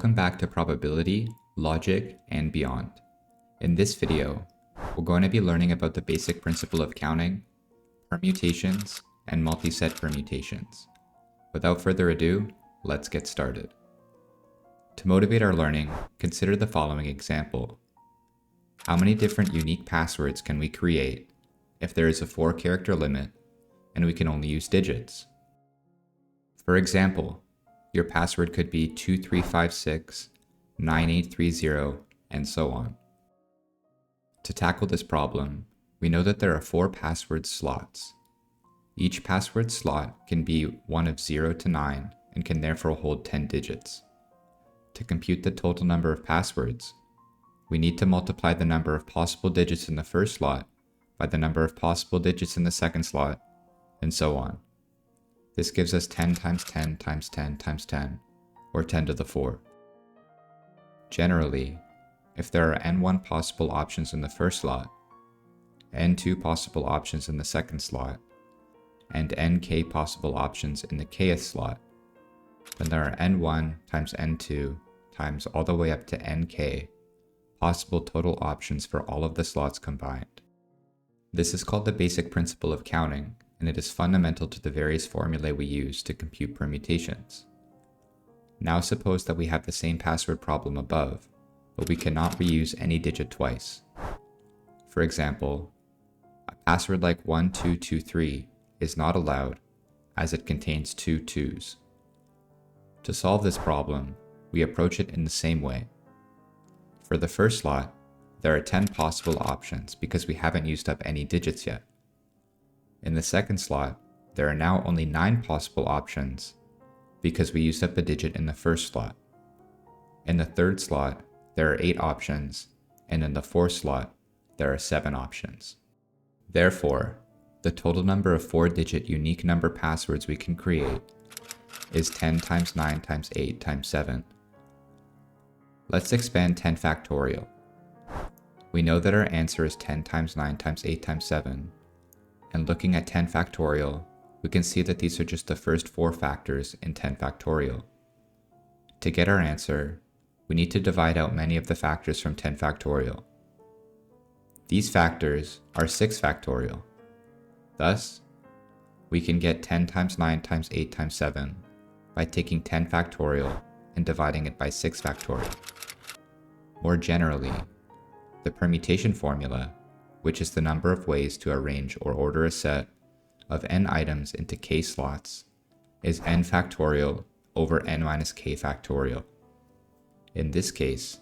Welcome back to Probability, Logic, and Beyond. In this video, we're going to be learning about the basic principle of counting, permutations, and multiset permutations. Without further ado, let's get started. To motivate our learning, consider the following example. How many different unique passwords can we create if there is a 4-character limit and we can only use digits? For example, your password could be 2356, 9830, and so on. To tackle this problem, we know that there are 4 password slots. Each password slot can be one of 0 to 9 and can therefore hold 10 digits. To compute the total number of passwords, we need to multiply the number of possible digits in the first slot by the number of possible digits in the second slot, and so on. This gives us 10 times 10 times 10 times 10, or 10 to the 4. Generally, if there are n1 possible options in the first slot, n2 possible options in the second slot, and nk possible options in the kth slot, then there are n1 times n2 times all the way up to nk possible total options for all of the slots combined. This is called the basic principle of counting, and it is fundamental to the various formulae we use to compute permutations. Now suppose that we have the same password problem above, but we cannot reuse any digit twice. For example, a password like 1223 is not allowed as it contains 2 2s. To solve this problem, we approach it in the same way. For the first slot, there are 10 possible options because we haven't used up any digits yet. In the second slot, there are now only 9 possible options because we used up a digit in the first slot. In the third slot, there are 8 options, and in the fourth slot, there are 7 options. Therefore, the total number of 4-digit unique number passwords we can create is 10 times 9 times 8 times 7. Let's expand 10 factorial. We know that our answer is 10 times 9 times 8 times 7. And looking at 10 factorial, we can see that these are just the first 4 factors in 10 factorial. To get our answer, we need to divide out many of the factors from 10 factorial. These factors are 6 factorial. Thus, we can get 10 times 9 times 8 times 7 by taking 10 factorial and dividing it by 6 factorial. More generally, the permutation formula, which is the number of ways to arrange or order a set of n items into k slots, is n factorial over n minus k factorial. In this case,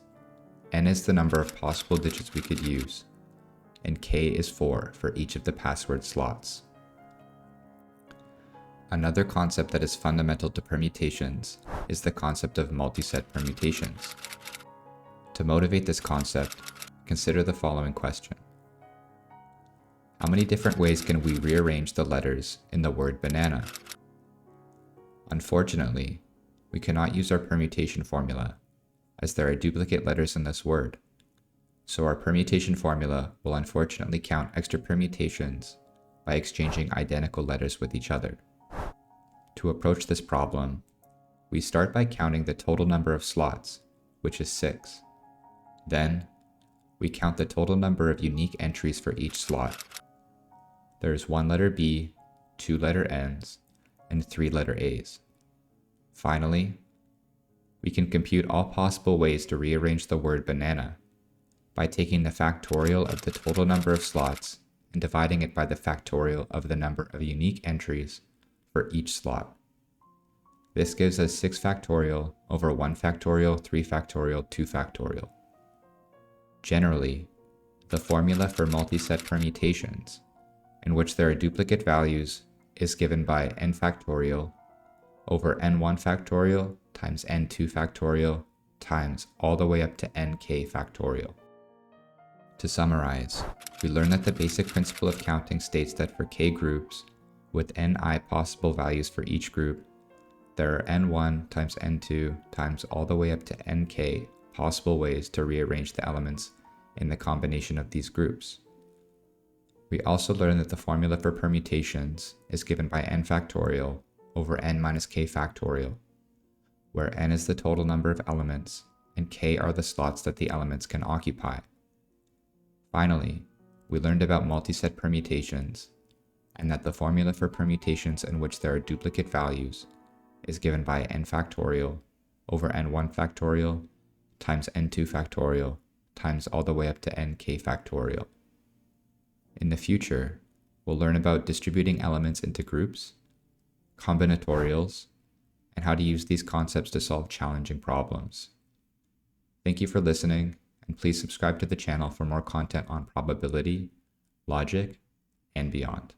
n is the number of possible digits we could use, and k is 4 for each of the password slots. Another concept that is fundamental to permutations is the concept of multiset permutations. To motivate this concept, consider the following question. How many different ways can we rearrange the letters in the word banana? Unfortunately, we cannot use our permutation formula, as there are duplicate letters in this word, so our permutation formula will unfortunately count extra permutations by exchanging identical letters with each other. To approach this problem, we start by counting the total number of slots, which is 6. Then, we count the total number of unique entries for each slot. There is 1 letter B, 2 letter N's, and 3 letter A's. Finally, we can compute all possible ways to rearrange the word banana by taking the factorial of the total number of slots and dividing it by the factorial of the number of unique entries for each slot. This gives us 6 factorial over 1 factorial, 3 factorial, 2 factorial. Generally, the formula for multiset permutations, in which there are duplicate values, is given by n factorial over n1 factorial times n2 factorial times all the way up to nk factorial. To summarize, we learned that the basic principle of counting states that for k groups, with ni possible values for each group, there are n1 times n2 times all the way up to nk possible ways to rearrange the elements in the combination of these groups. We also learned that the formula for permutations is given by n factorial over n minus k factorial, where n is the total number of elements and k are the slots that the elements can occupy. Finally, we learned about multiset permutations, and that the formula for permutations in which there are duplicate values is given by n factorial over n1 factorial times n2 factorial times all the way up to nk factorial. In the future, we'll learn about distributing elements into groups, combinatorials, and how to use these concepts to solve challenging problems. Thank you for listening, and please subscribe to the channel for more content on probability, logic, and beyond.